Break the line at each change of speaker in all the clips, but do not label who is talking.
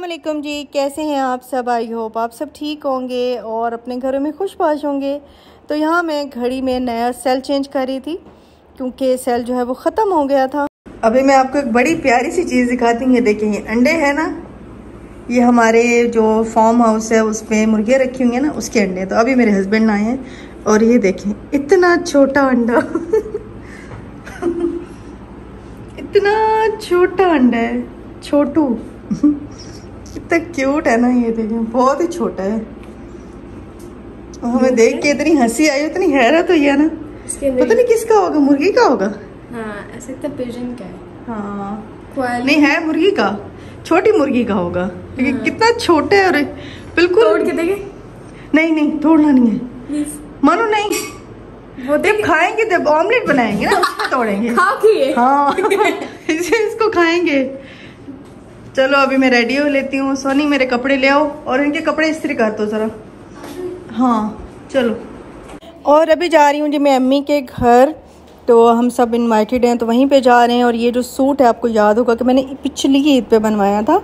वालेकुम जी, कैसे हैं आप सब। आई होप आप सब ठीक होंगे और अपने घरों में खुशबाश होंगे। तो यहाँ मैं घड़ी में नया सेल चेंज कर रही थी क्योंकि सेल जो है वो ख़त्म हो गया था। अभी मैं आपको एक बड़ी प्यारी सी चीज़ दिखाती हूँ। ये देखें, ये अंडे हैं ना, ये हमारे जो फार्म हाउस है उसमें मुर्गियाँ रखी हुई हैं ना, उसके अंडे। तो अभी मेरे हस्बैंड आए हैं और ये देखें इतना छोटा अंडा इतना छोटा अंडा है, छोटू इतना क्यूट है ना। ये देखें बहुत ही छोटा है। और हमें देख के इतनी हंसी आई, इतनी हैरत हुई है ना। पता नहीं किसका होगा, मुर्गी का होगा।
हाँ, ऐसे तो पिजन का है।
हाँ नहीं है, मुर्गी का, छोटी मुर्गी का होगा। लेकिन कितना छोटा है और बिल्कुल। तोड़ के देखे? नहीं तोड़ना नहीं है मानो, नहीं वो जब खाएंगे जब ऑमलेट बनाएंगे ना उसमें तोड़ेंगे। हाँ इसको खाएंगे। चलो अभी मैं रेडी हो लेती हूँ। सोनी मेरे कपड़े ले आओ और इनके कपड़े इस्त्री कर दो ज़रा। हाँ चलो। और अभी जा रही हूँ जी मैं अम्मी के घर। तो हम सब इनवाइटेड हैं तो वहीं पे जा रहे हैं। और ये जो सूट है आपको याद होगा कि मैंने पिछली ईद पे बनवाया था।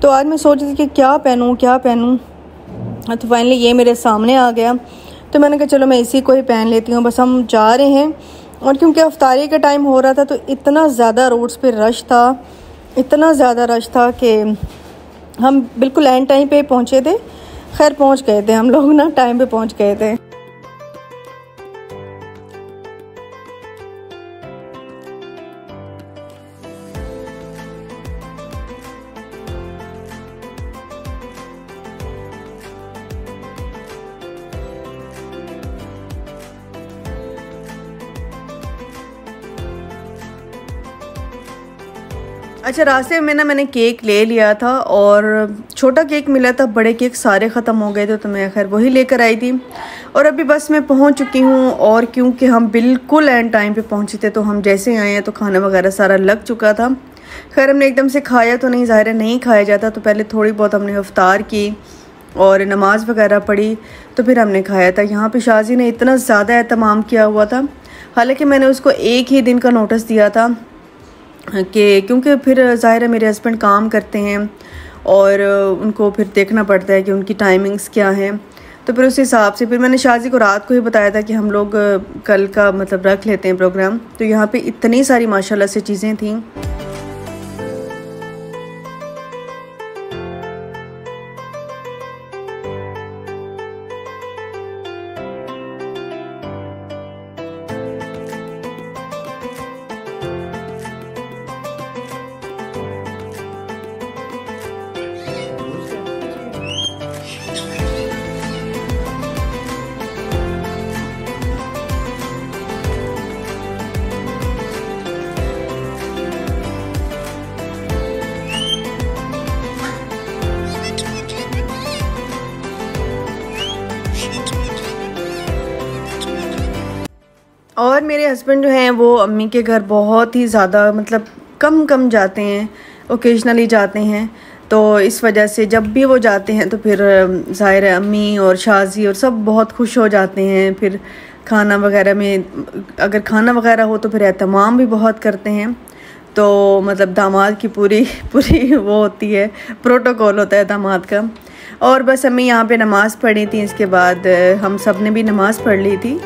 तो आज मैं सोच रही थी कि क्या पहनूँ। तो फाइनली ये मेरे सामने आ गया। तो मैंने कहा चलो मैं इसी को ही पहन लेती हूँ। बस हम जा रहे हैं। और क्योंकि अफ्तारी का टाइम हो रहा था तो इतना ज़्यादा रोड्स पे रश था, इतना ज़्यादा रश था कि हम बिल्कुल एंड टाइम पे पहुँचे थे। खैर पहुँच गए थे हम लोग ना, टाइम पे पहुँच गए थे। अच्छा, रास्ते में मैंने केक ले लिया था और छोटा केक मिला था, बड़े केक सारे ख़त्म हो गए थे तो मैं खैर वही लेकर आई थी। और अभी बस मैं पहुंच चुकी हूं। और क्योंकि हम बिल्कुल एंड टाइम पे पहुंचे थे तो हम जैसे आए हैं तो खाना वगैरह सारा लग चुका था। खैर हमने एकदम से खाया तो नहीं, ज़ाहिर है नहीं खाया जाता। तो पहले थोड़ी बहुत हमने इफ्तार की और नमाज़ वगैरह पढ़ी तो फिर हमने खाया था। यहाँ पर शाजी ने इतना ज़्यादा एहतमाम किया हुआ था, हालाँकि मैंने उसको एक ही दिन का नोटिस दिया था कि क्योंकि फिर ज़ाहिर है मेरे हस्बैंड काम करते हैं और उनको फिर देखना पड़ता है कि उनकी टाइमिंग्स क्या हैं। तो फिर उस हिसाब से फिर मैंने शाजी को रात को ही बताया था कि हम लोग कल का मतलब रख लेते हैं प्रोग्राम। तो यहाँ पे इतनी सारी माशाल्लाह से चीज़ें थीं। और मेरे हस्बैंड जो हैं वो अम्मी के घर बहुत ही ज़्यादा मतलब कम जाते हैं, ओकेजनली जाते हैं। तो इस वजह से जब भी वो जाते हैं तो फिर ज़ाहिर है अम्मी और शाजी और सब बहुत खुश हो जाते हैं। फिर खाना वगैरह में अगर खाना वगैरह हो तो फिर एहतमाम भी बहुत करते हैं। तो मतलब दामाद की पूरी वो होती है, प्रोटोकॉल होता है दामाद का। और बस अम्मी यहाँ पे नमाज़ पढ़ी थी, इसके बाद हम सब ने भी नमाज़ पढ़ ली थी।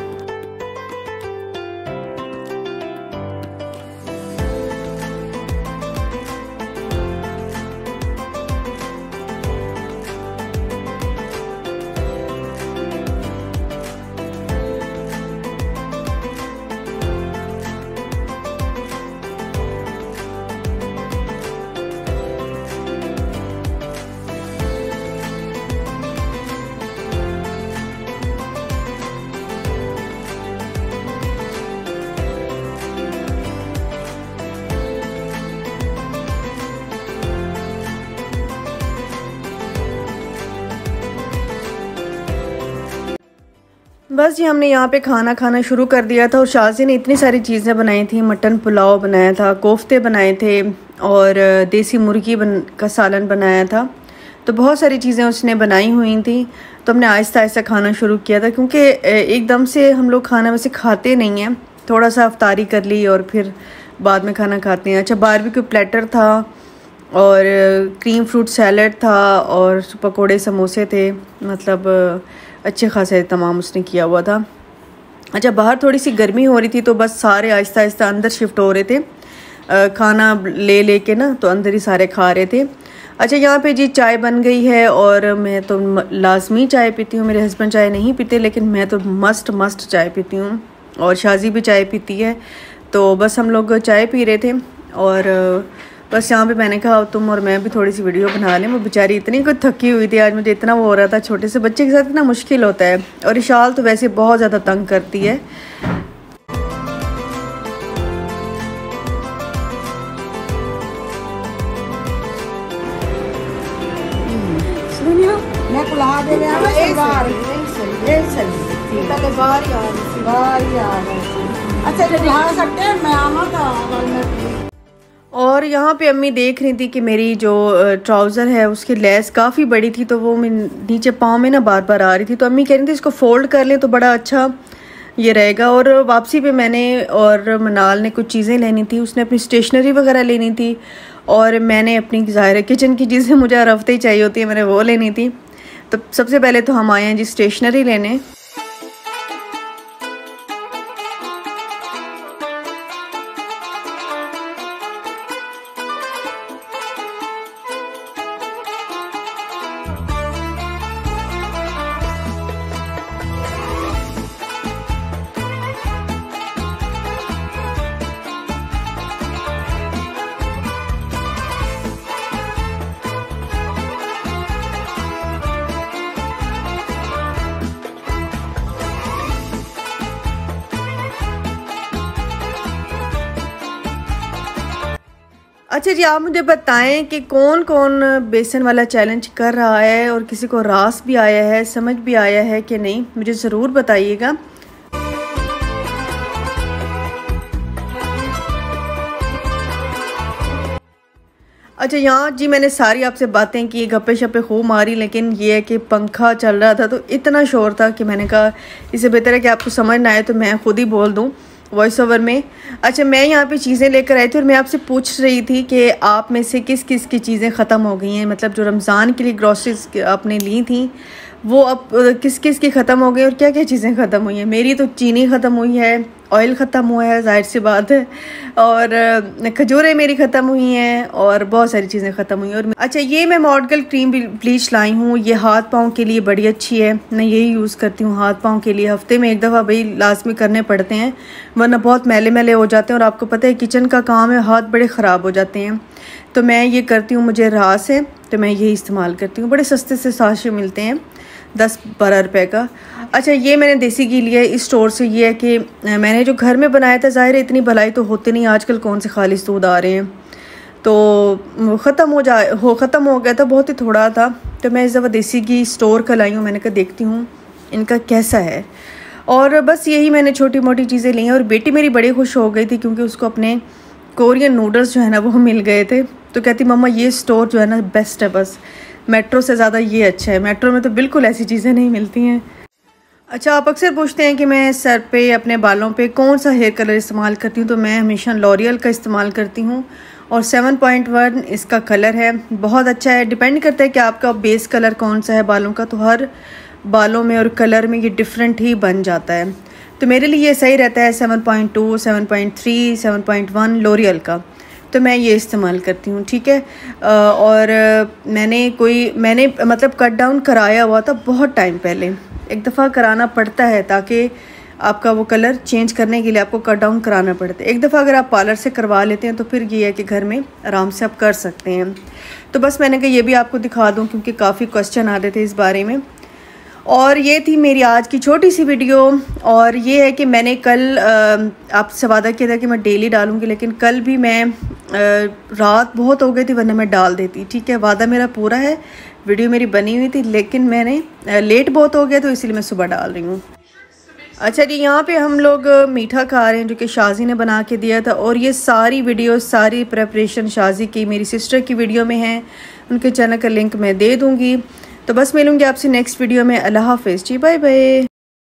बस जी हमने यहाँ पे खाना शुरू कर दिया था और शाजी ने इतनी सारी चीज़ें बनाई थी। मटन पुलाव बनाया था, कोफ्ते बनाए थे और देसी मुर्गी का सालन बनाया था। तो बहुत सारी चीज़ें उसने बनाई हुई थी। तो हमने आहिस्ता आहिस्ता खाना शुरू किया था क्योंकि एकदम से हम लोग खाना वैसे खाते नहीं हैं, थोड़ा सा अफ्तारी कर ली और फिर बाद में खाना खाते हैं। अच्छा, बारबेक्यू प्लेटर था और क्रीम फ्रूट सैलड था और पकोड़े समोसे थे, मतलब अच्छे खासे तमाम उसने किया हुआ था। अच्छा, बाहर थोड़ी सी गर्मी हो रही थी तो बस सारे आहिस्ता आहिस्ता अंदर शिफ्ट हो रहे थे, खाना ले के ना, तो अंदर ही सारे खा रहे थे। अच्छा, यहाँ पे जी चाय बन गई है और मैं तो लाजमी चाय पीती हूँ। मेरे हस्बैंड चाय नहीं पीते लेकिन मैं तो मस्ट चाय पीती हूँ और शाजी भी चाय पीती है। तो बस हम लोग चाय पी रहे थे और बस यहाँ पे मैंने कहा तुम और मैं भी थोड़ी सी वीडियो बना लें। वो बेचारी इतनी कुछ थकी हुई थी आज, मुझे इतना वो हो रहा था, छोटे से बच्चे के साथ इतना मुश्किल होता है। और इशाल तो वैसे बहुत ज़्यादा तंग करती है। और यहाँ पे अम्मी देख रही थी कि मेरी जो ट्राउज़र है उसकी लेस काफ़ी बड़ी थी, तो वो नीचे पाँव में ना बार बार आ रही थी। तो अम्मी कह रही थी इसको फ़ोल्ड कर लें तो बड़ा अच्छा ये रहेगा। और वापसी पे मैंने और मनाल ने कुछ चीज़ें लेनी थी, उसने अपनी स्टेशनरी वगैरह लेनी थी और मैंने अपनी ज़ाहिर किचन की चीज़ें मुझे हर हफ्ते ही चाहिए होती है, मैंने वो लेनी थी। तो सबसे पहले तो हम आए हैं जी स्टेशनरी लेने। अच्छा जी, आप मुझे बताएं कि कौन कौन बेसन वाला चैलेंज कर रहा है और किसी को रास भी आया है, समझ भी आया है कि नहीं, मुझे ज़रूर बताइएगा। अच्छा, यहाँ जी मैंने सारी आपसे बातें की, गप्पे शप्पे खूब मारी, लेकिन ये है कि पंखा चल रहा था तो इतना शोर था कि मैंने कहा इससे बेहतर है कि आपको समझ ना आए तो मैं खुद ही बोल दूँ वॉइस ओवर में। अच्छा, मैं यहाँ पे चीज़ें लेकर आई थी और मैं आपसे पूछ रही थी कि आप में से किस किस की चीज़ें ख़त्म हो गई हैं, मतलब जो रमज़ान के लिए ग्रॉसरीज आपने ली थी वो अब किस किस की ख़त्म हो गई और क्या क्या चीज़ें ख़त्म हुई हैं। मेरी तो चीनी ख़त्म हुई है, ऑयल ख़त्म हुआ है, जाहिर सी बात है, और खजूरें मेरी ख़त्म हुई हैं और बहुत सारी चीज़ें ख़त्म हुई हैं। और अच्छा, ये मैं मॉडगल क्रीम ब्लीच लाई हूँ, ये हाथ पाँव के लिए बड़ी अच्छी है, मैं यही यूज़ करती हूँ हाथ पाँव के लिए। हफ्ते में एक दफ़ा भाई लाजमी करने पड़ते हैं वरना बहुत मैले मैले हो जाते हैं और आपको पता है किचन का काम है, हाथ बड़े ख़राब हो जाते हैं। तो मैं ये करती हूँ, मुझे रास है तो मैं यही इस्तेमाल करती हूँ। बड़े सस्ते से साशे मिलते हैं 10-12 रुपए का। अच्छा, ये मैंने देसी घी लिया है इस स्टोर से। ये है कि मैंने जो घर में बनाया था, ज़ाहिर है इतनी भलाई तो होती नहीं, आजकल कौन से खालिस दूध आ रहे हैं, तो ख़त्म हो गया था, बहुत ही थोड़ा था। तो मैं इस दफ़ा देसी घी स्टोर का लाई हूँ, मैंने कहा देखती हूँ इनका कैसा है। और बस यही मैंने छोटी मोटी चीज़ें ली हैं। और बेटी मेरी बड़ी खुश हो गई थी क्योंकि उसको अपने कोरियन नूडल्स जो है ना वो मिल गए थे। तो कहती मम्मा ये स्टोर जो है ना बेस्ट है, बस मेट्रो से ज़्यादा ये अच्छा है, मेट्रो में तो बिल्कुल ऐसी चीज़ें नहीं मिलती हैं। अच्छा, आप अक्सर पूछते हैं कि मैं सर पे अपने बालों पे कौन सा हेयर कलर इस्तेमाल करती हूँ, तो मैं हमेशा लॉरियल का इस्तेमाल करती हूँ और 7.1 इसका कलर है, बहुत अच्छा है। डिपेंड करता है कि आपका बेस कलर कौन सा है बालों का, तो हर बालों में और कलर में ये डिफरेंट ही बन जाता है। तो मेरे लिए ये सही रहता है 7.2, 7.3, 7.1 लॉरियल का, तो मैं ये इस्तेमाल करती हूँ, ठीक है। और मैंने मतलब कट डाउन कराया हुआ था बहुत टाइम पहले, एक दफ़ा कराना पड़ता है ताकि आपका वो कलर चेंज करने के लिए आपको कट डाउन कराना पड़ता है। एक दफ़ा अगर आप पार्लर से करवा लेते हैं तो फिर ये है कि घर में आराम से आप कर सकते हैं। तो बस मैंने कहा ये भी आपको दिखा दूँ क्योंकि काफ़ी क्वेश्चन आ रहे थे इस बारे में। और ये थी मेरी आज की छोटी सी वीडियो। और ये है कि मैंने कल आपसे वादा किया था कि मैं डेली डालूंगी, लेकिन कल भी मैं रात बहुत हो गई थी वरना मैं डाल देती, ठीक है। वादा मेरा पूरा है, वीडियो मेरी बनी हुई थी, लेकिन मैंने लेट बहुत हो गया तो इसलिए मैं सुबह डाल रही हूँ। अच्छा जी, यहाँ पे हम लोग मीठा खा रहे हैं जो कि शाजी ने बना के दिया था। और ये सारी वीडियो, सारी प्रेपरेशन शाजी की मेरी सिस्टर की वीडियो में है, उनके चैनल का लिंक मैं दे दूँगी। तो बस मिलूँगी आपसे नेक्स्ट वीडियो में। अल्लाह हाफिज़ जी, बाय बाय।